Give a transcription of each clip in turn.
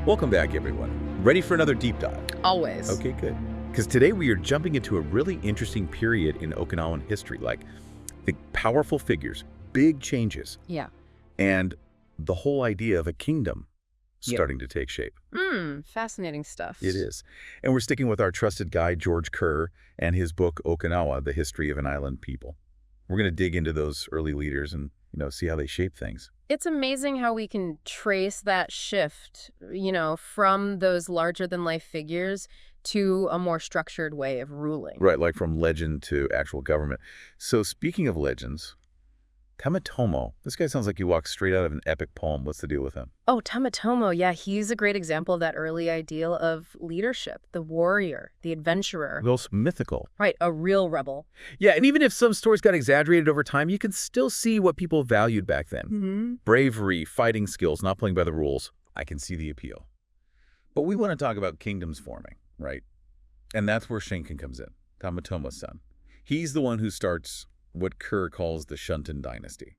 Welcome back, everyone. Ready for another deep dive? Always. Okay, good. Because today we are jumping into a really interesting period in Okinawan history, like the powerful figures, big changes, Yeah. and the whole idea of a kingdom starting to take shape. Fascinating stuff. It is. And we're sticking with our trusted guide, George Kerr, and his book, Okinawa, The History of an Island People. We're going to dig into those early leaders and, see how they shape things. It's amazing how we can trace that shift, from those larger-than-life figures to a more structured way of ruling. Right, like from legend to actual government. So speaking of legends, Tametomo, this guy sounds like he walks straight out of an epic poem. What's the deal with him? Oh, Tametomo, yeah, he's a great example of that early ideal of leadership, the warrior, the adventurer. Those mythical. Right, a real rebel. Yeah, and even if some stories got exaggerated over time, you can still see what people valued back then. Bravery, fighting skills, not playing by the rules. I can see the appeal. But we want to talk about kingdoms forming, right? And that's where Shunten comes in, Tametomo's son. He's the one who starts what Kerr calls the Shunten dynasty.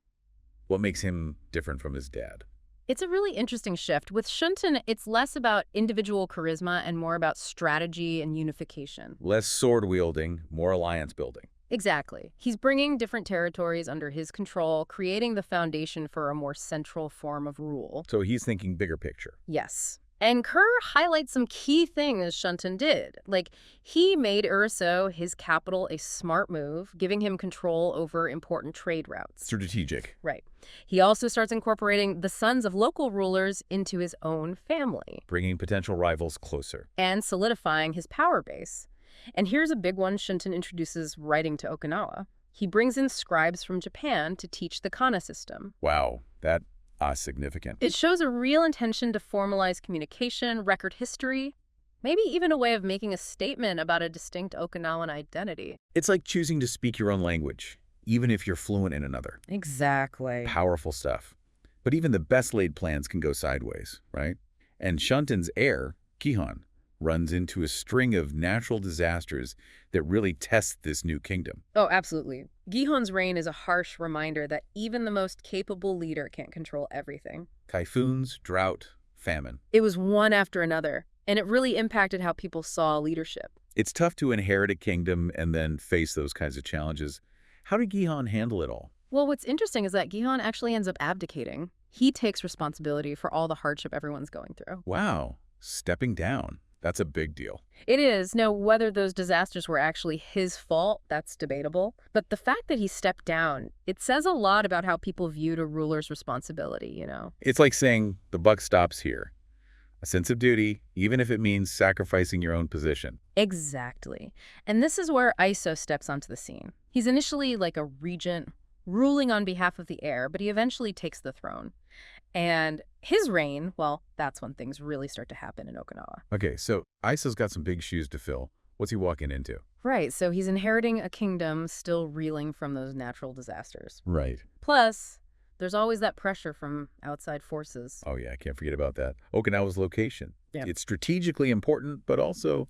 What makes him different from his dad? It's a really interesting shift. With Shunten, it's less about individual charisma and more about strategy and unification. Less sword-wielding, more alliance-building. Exactly. He's bringing different territories under his control, creating the foundation for a more central form of rule. So he's thinking bigger picture. Yes. And Kerr highlights some key things Shunten did. Like, he made Urasoe, his capital, a smart move, giving him control over important trade routes. Strategic. Right. He also starts incorporating the sons of local rulers into his own family. Bringing potential rivals closer. And solidifying his power base. And here's a big one Shunten introduces writing to Okinawa. He brings in scribes from Japan to teach the kana system. Wow, that significant. It shows a real intention to formalize communication, record history, maybe even a way of making a statement about a distinct Okinawan identity. It's like choosing to speak your own language, even if you're fluent in another. Exactly. Powerful stuff. But even the best laid plans can go sideways, right? And Shunten's heir, Gihon, runs into a string of natural disasters that really test this new kingdom. Oh, absolutely. Gihon's reign is a harsh reminder that even the most capable leader can't control everything. Typhoons, drought, famine. It was one after another, and it really impacted how people saw leadership. It's tough to inherit a kingdom and then face those kinds of challenges. How did Gihon handle it all? Well, what's interesting is that Gihon actually ends up abdicating. He takes responsibility for all the hardship everyone's going through. Wow, stepping down. That's a big deal. It is. Now, whether those disasters were actually his fault, that's debatable. But the fact that he stepped down, it says a lot about how people viewed a ruler's responsibility, It's like saying the buck stops here. A sense of duty, even if it means sacrificing your own position. Exactly. And this is where Eiso steps onto the scene. He's initially like a regent, ruling on behalf of the heir, but he eventually takes the throne. And his reign, well, that's when things really start to happen in Okinawa. Okay, so Eiso's got some big shoes to fill. What's he walking into? Right, so he's inheriting a kingdom still reeling from those natural disasters. Right. Plus, there's always that pressure from outside forces. Oh yeah, I can't forget about that. Okinawa's location. Yeah. It's strategically important, but also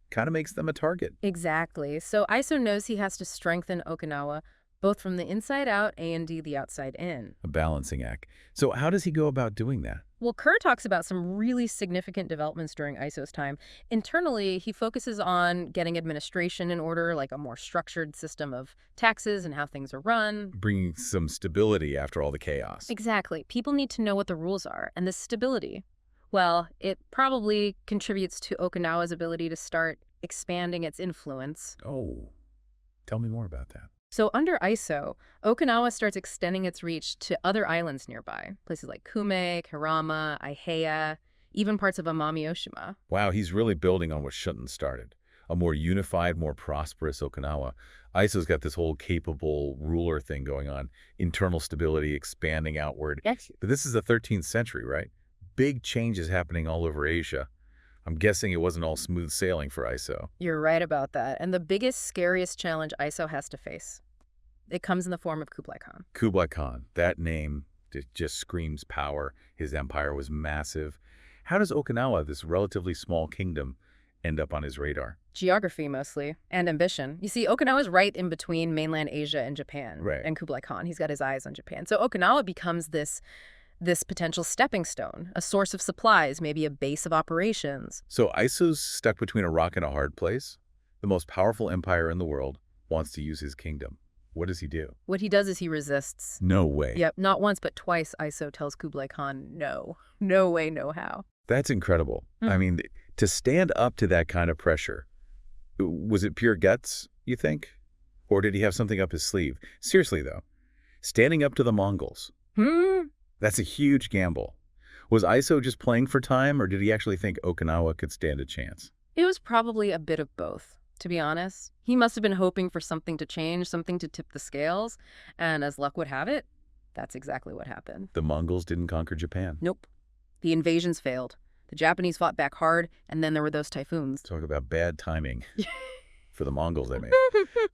kind of makes them a target. Exactly. So Eiso knows he has to strengthen Okinawa, both from the inside out and the outside in. A balancing act. So how does he go about doing that? Well, Kerr talks about some really significant developments during Eiso's time. Internally, he focuses on getting administration in order, like a more structured system of taxes and how things are run. Bringing some stability after all the chaos. Exactly. People need to know what the rules are, and this stability, well, it probably contributes to Okinawa's ability to start expanding its influence. Oh, tell me more about that. So under Eiso, Okinawa starts extending its reach to other islands nearby, places like Kume, Karama, Aiheya, even parts of Amami-Oshima. Wow, he's really building on what Shunten started. A more unified, more prosperous Okinawa. Eiso's got this whole capable ruler thing going on. Internal stability, expanding outward. Yes. But this is the 13th century, right? Big changes happening all over Asia. I'm guessing it wasn't all smooth sailing for Eiso. You're right about that. And the biggest, scariest challenge Eiso has to face, it comes in the form of Kublai Khan. Kublai Khan, that name just screams power. His empire was massive. How does Okinawa, this relatively small kingdom, end up on his radar? Geography, mostly, and ambition. You see, Okinawa's right in between mainland Asia and Japan. Right. And Kublai Khan, he's got his eyes on Japan. So Okinawa becomes this this potential stepping stone, a source of supplies, maybe a base of operations. So Eiso's stuck between a rock and a hard place. The most powerful empire in the world wants to use his kingdom. What does he do? What he does is he resists. No way. Yep, not once but twice Eiso tells Kublai Khan no. No way, no how. That's incredible. I mean, to stand up to that kind of pressure, was it pure guts, you think? Or did he have something up his sleeve? Seriously, though, standing up to the Mongols, that's a huge gamble. Was Eiso just playing for time, or did he actually think Okinawa could stand a chance? It was probably a bit of both, to be honest. He must have been hoping for something to change, something to tip the scales, and as luck would have it, that's exactly what happened. The Mongols didn't conquer Japan. Nope. The invasions failed. The Japanese fought back hard, and then there were those typhoons. Talk about bad timing for the Mongols, I mean.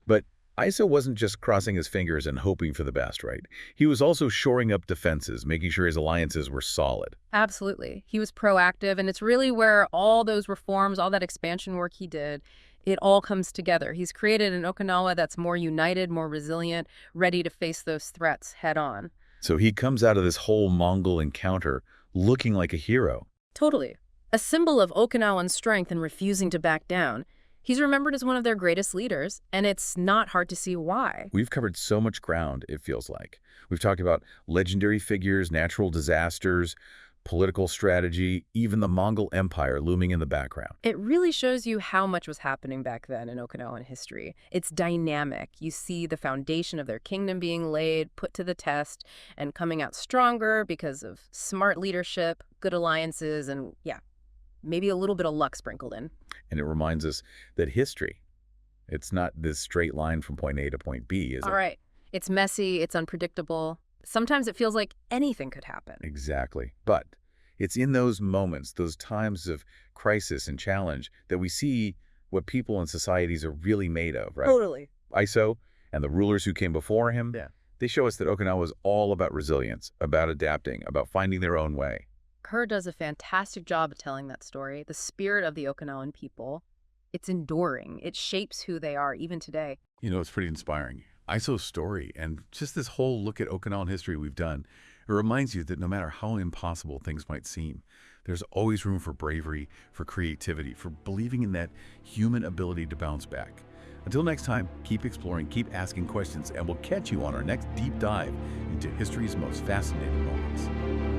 But Eiso wasn't just crossing his fingers and hoping for the best, right? He was also shoring up defenses, making sure his alliances were solid. Absolutely. He was proactive, and it's really where all those reforms, all that expansion work he did, it all comes together. He's created an Okinawa that's more united, more resilient, ready to face those threats head on. So he comes out of this whole Mongol encounter looking like a hero. Totally. A symbol of Okinawan strength and refusing to back down. He's remembered as one of their greatest leaders, and it's not hard to see why. We've covered so much ground, it feels like. We've talked about legendary figures, natural disasters, political strategy, even the Mongol Empire looming in the background. It really shows you how much was happening back then in Okinawan history. It's dynamic. You see the foundation of their kingdom being laid, put to the test, and coming out stronger because of smart leadership, good alliances, and yeah, maybe a little bit of luck sprinkled in. And it reminds us that history, it's not this straight line from point A to point B, is it? All right. It's messy, it's unpredictable. Sometimes it feels like anything could happen. Exactly. But it's in those moments, those times of crisis and challenge, that we see what people and societies are really made of, right? Totally. Eiso and the rulers who came before him, they show us that Okinawa is all about resilience, about adapting, about finding their own way. Kerr does a fantastic job of telling that story. The spirit of the Okinawan people, it's enduring. It shapes who they are even today. You know, it's pretty inspiring. Eiso's story and just this whole look at Okinawan history we've done, it reminds you that no matter how impossible things might seem, there's always room for bravery, for creativity, for believing in that human ability to bounce back. Until next time, keep exploring, keep asking questions, and we'll catch you on our next deep dive into history's most fascinating moments.